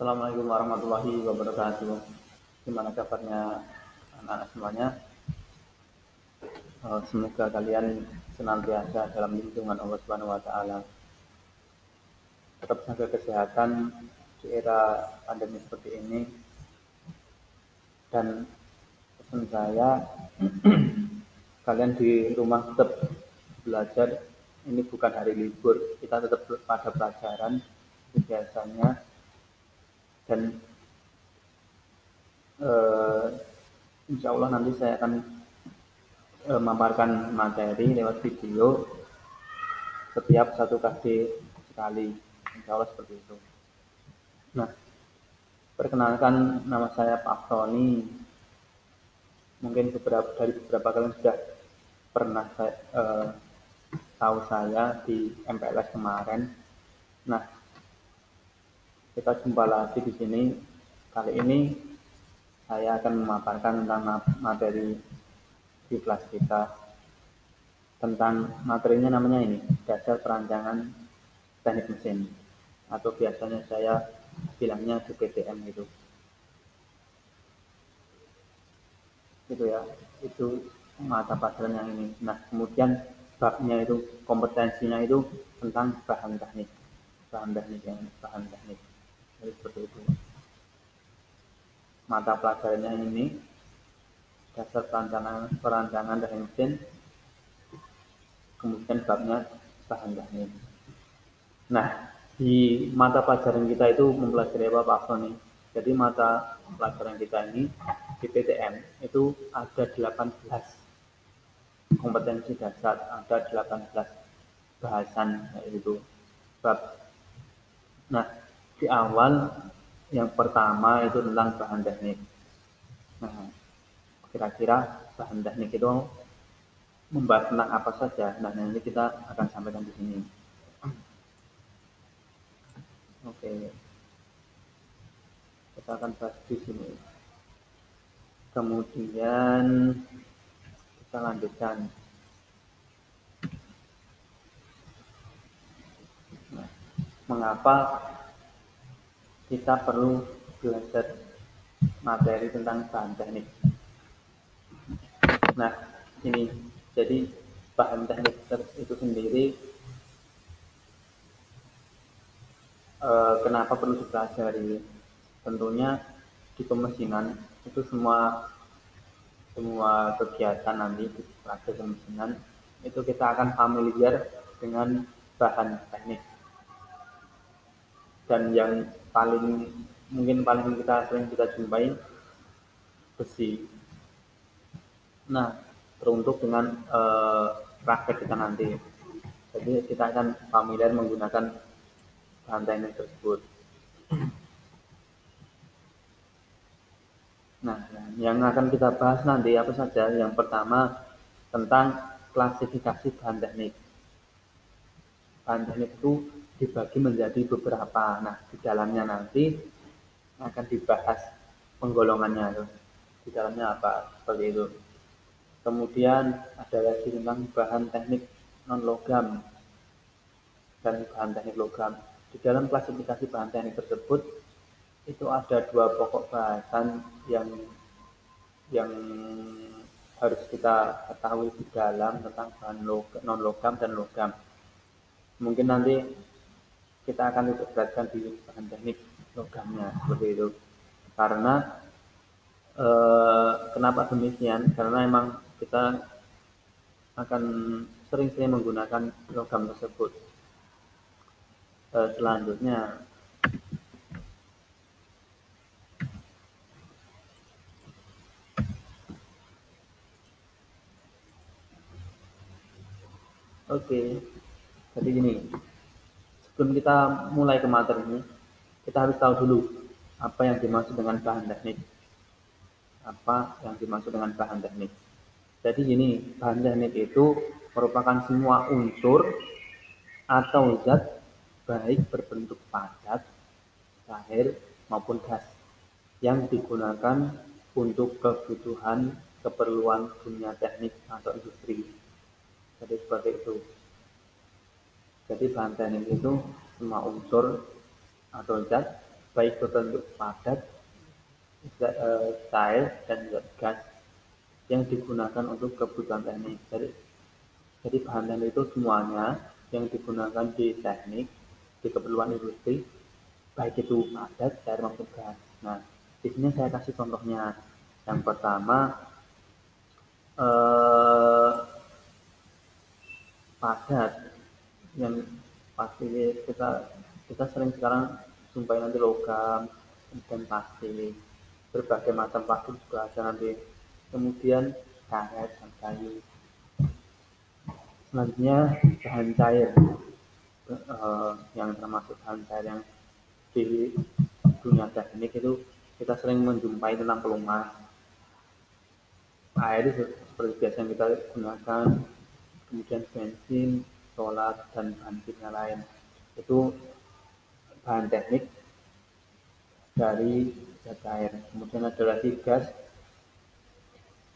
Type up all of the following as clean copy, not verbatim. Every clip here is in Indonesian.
Assalamualaikum warahmatullahi wabarakatuh. Gimana kabarnya anak-anak semuanya? Semoga kalian senantiasa dalam lindungan Allah Subhanahu wa taala. Tetap jaga kesehatan di era pandemi seperti ini, dan pesan saya kalian di rumah tetap belajar. Ini bukan hari libur, kita tetap pada pelajaran biasanya, dan eh, insya Allah nanti saya akan memaparkan materi lewat video setiap 1 KD sekali, insya Allah seperti itu. Nah, perkenalkan, nama saya Pak Tony. Mungkin dari beberapa kalian sudah pernah tahu saya di MPLS kemarin. Nah, kita jumpa lagi di sini. Kali ini saya akan memaparkan tentang materi di kelas kita. Tentang materinya namanya ini, dasar perancangan teknik mesin, atau biasanya saya bilangnya di PTM gitu. Itu ya, itu mata pelajaran yang ini. Nah, kemudian babnya itu, kompetensinya itu tentang bahan teknik. Bahan teknik. Jadi seperti itu. Mata pelajarannya ini dasar perancangan teknik mesin, kemudian babnya bahan teknik. Nah, di mata pelajaran kita itu mempelajari apa Pak Sony? Jadi mata pelajaran kita ini di PTM itu ada 18 kompetensi dasar, ada 18 bahasan, yaitu bab. Nah, di awal yang pertama itu tentang bahan teknik. Nah, kira-kira bahan teknik itu membahas tentang apa saja. Nah, nanti kita akan sampaikan di sini. Oke, kita akan bahas di sini. Kemudian kita lanjutkan. Nah, mengapa kita perlu belajar materi tentang bahan teknik? Nah, ini jadi bahan teknik itu sendiri, kenapa perlu dipelajari? Tentunya di pemesinan itu semua kegiatan nanti di praktek pemesinan itu kita akan familiar dengan bahan teknik. Dan yang paling kita sering kita jumpai besi. Nah, teruntuk dengan praktek kita nanti. Jadi kita akan familiar menggunakan bahan teknik tersebut. Nah, yang akan kita bahas nanti apa saja? Yang pertama tentang klasifikasi bahan teknik. Bahan teknik itu dibagi menjadi beberapa. Nah, di dalamnya nanti akan dibahas penggolongannya itu. Di dalamnya apa? Seperti itu. Kemudian ada lagi tentang bahan teknik non logam dan bahan teknik logam. Di dalam klasifikasi bahan teknik tersebut itu ada 2 pokok bahasan yang harus kita ketahui di dalam tentang bahan non logam dan logam. Mungkin nanti kita akan beratkan di bahan teknik logamnya seperti itu. Karena kenapa demikian? Karena memang kita akan sering-sering menggunakan logam tersebut. Selanjutnya, oke. Jadi gini, sebelum kita mulai ke materi ini, kita harus tahu dulu apa yang dimaksud dengan bahan teknik. Apa yang dimaksud dengan bahan teknik? Jadi gini, bahan teknik itu merupakan semua unsur atau zat baik berbentuk padat, cair maupun gas yang digunakan untuk kebutuhan keperluan dunia teknik atau industri. Jadi seperti itu. Jadi bahan teknik itu semua unsur atau zat baik berbentuk padat, cair, dan zat gas yang digunakan untuk kebutuhan teknik. Jadi bahan teknik itu semuanya yang digunakan di teknik, di keperluan industri, baik itu padat, cair maupun gas. Nah, di sini saya kasih contohnya. Yang pertama, eh, padat, yang pasti kita kita sering sekarang jumpai nanti logam dan plastik, berbagai macam plastik juga ada nanti, kemudian karet dan kayu. Selanjutnya bahan cair, yang termasuk bahan cair yang di dunia teknik itu kita sering menjumpai tentang pelumas, air seperti biasa yang kita gunakan, kemudian bensin, solar, dan bahan kimia lain. Itu bahan teknik dari zat cair. Kemudian ada lagi gas.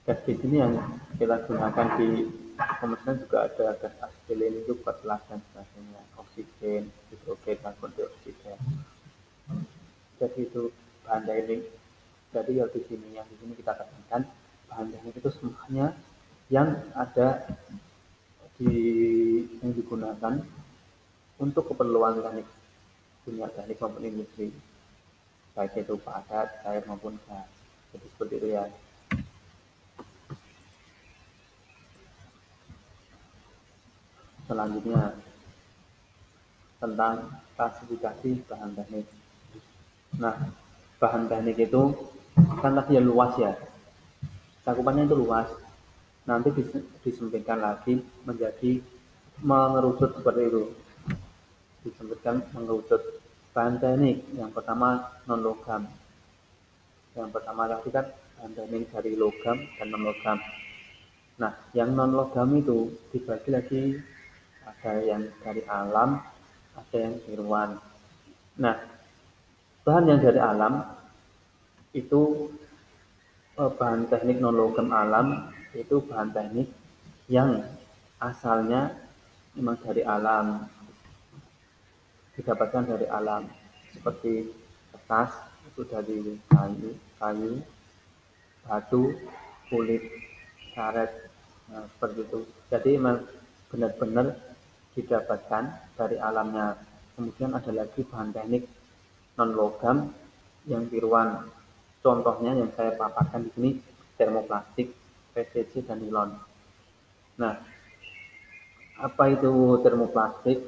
Gas di sini yang kita gunakan di pemeriksaan juga ada gas asetilin, itu buat las dan sebagainya, oksigen, hidrogen, karbon dioksida. Jadi itu bahan teknik. Jadi yang di sini kita katakan bahan teknik itu semuanya yang ada di yang digunakan untuk keperluan teknik, dunia teknik maupun industri, baik itu padat, cair maupun gas. Jadi seperti itu ya. Selanjutnya tentang klasifikasi bahan teknik. Nah, bahan teknik itu kan tadi ya luas ya, cakupannya itu luas. Nanti disempitkan lagi menjadi mengerucut seperti itu. Disempitkan mengerucut. Bahan teknik yang pertama non logam. Yang pertama tadi kan bahan teknik dari logam dan non logam. Nah, yang non logam itu dibagi lagi, ada yang dari alam, ada yang tiruan. Nah, bahan yang dari alam itu bahan teknik non logam alam itu bahan teknik yang asalnya memang dari alam, didapatkan dari alam, seperti kertas itu dari kayu, batu, kulit, karet, nah, seperti itu. Jadi memang benar-benar didapatkan dari alamnya. Kemudian ada lagi bahan teknik non logam yang tiruan. Contohnya yang saya paparkan di sini termoplastik, PVC, dan nilon. Nah, apa itu termoplastik?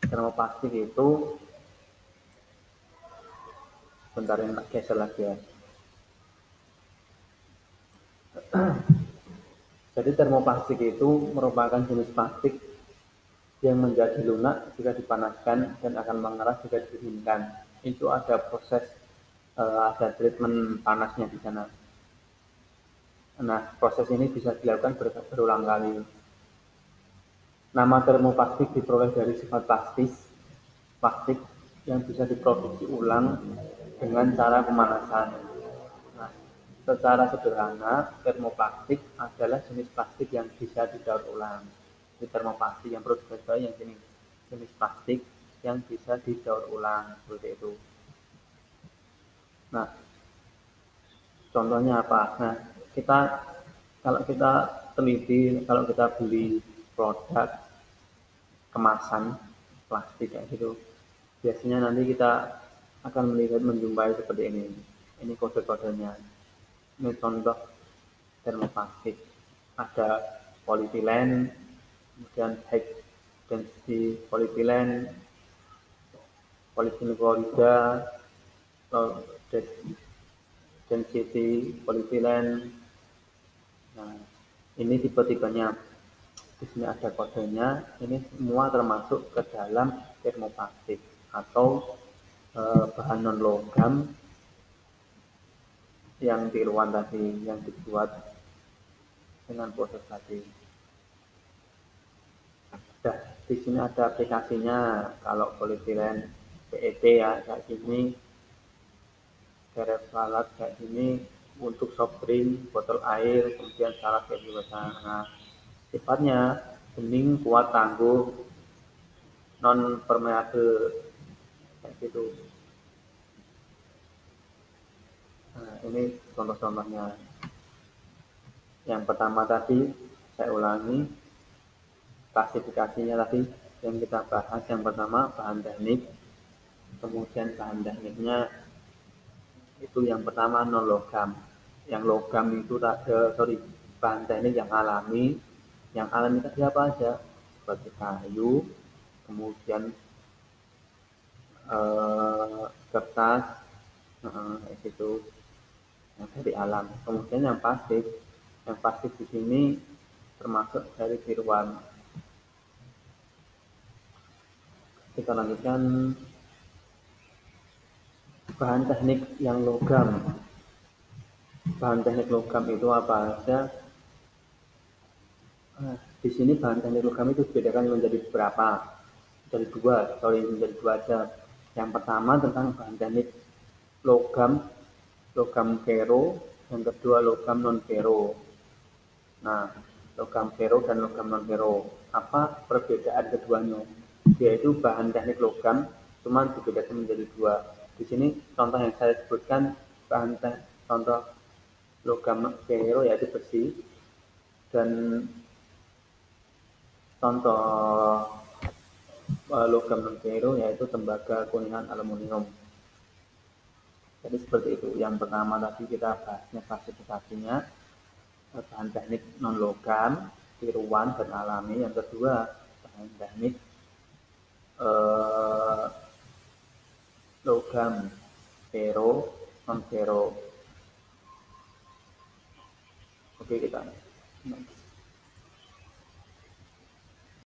Termoplastik itu, bentar yang geser lagi ya. Jadi termoplastik itu merupakan jenis plastik yang menjadi lunak jika dipanaskan dan akan mengeras jika didinginkan. Itu ada proses, ada treatment panasnya di sana. Nah, proses ini bisa dilakukan berulang kali. Nama termoplastik diperoleh dari sifat plastik yang bisa diproduksi ulang dengan cara pemanasan. Nah, secara sederhana, termoplastik adalah jenis plastik yang bisa didaur ulang. Di termoplastik yang perlu diketahui yang ini jenis plastik yang bisa didaur ulang seperti itu. Nah, contohnya apa? Nah, kalau kita teliti, kalau kita beli produk kemasan plastik kayak gitu, biasanya nanti kita akan melihat menjumpai seperti ini. Ini kode-kodenya. Ini contoh termoplastik. Ada polietilen, kemudian high density polietilen, polyethylene chlorida, density polyethylene. Nah, ini tipe-tipenya. Di sini ada kodenya. Ini semua termasuk ke dalam termoplastik atau bahan non logam yang tiruan tadi, yang dibuat dengan proses tadi. Nah, di sini ada aplikasinya. Kalau polietilen PET ya kayak gini, garam salad kayak gini, untuk soft drink, botol air, kemudian salad kayak gitu. Nah, sifatnya bening, kuat, tangguh, non permeable kayak gitu. ini contoh-contohnya. Yang pertama tadi, saya ulangi, klasifikasinya tadi yang kita bahas. Yang pertama bahan teknik, kemudian bahan tekniknya itu yang pertama non logam. Yang logam itu bahan teknik yang alami. Yang alami tadi apa aja? Seperti kayu, kemudian kertas, itu yang dari alam. Kemudian yang pasif di sini termasuk dari tiruan. Kita lanjutkan bahan teknik yang logam. Bahan teknik logam itu apa aja? Di sini bahan teknik logam itu dibedakan menjadi beberapa, menjadi dua aja. Yang pertama tentang bahan teknik logam ferro, yang kedua logam non ferro. Nah, logam ferro dan logam non ferro, apa perbedaan keduanya? Yaitu bahan teknik logam cuma dibedakan menjadi dua. Di sini contoh yang saya sebutkan contoh logam ferro yaitu besi, dan contoh logam non ferro yaitu tembaga, kuningan, aluminium. Jadi seperti itu. Yang pertama tadi kita bahasnya klasifikasinya, bahan teknik non logam, tiruan dan alami. Yang kedua bahan teknik logam, ferro, non ferro. Oke, kita next.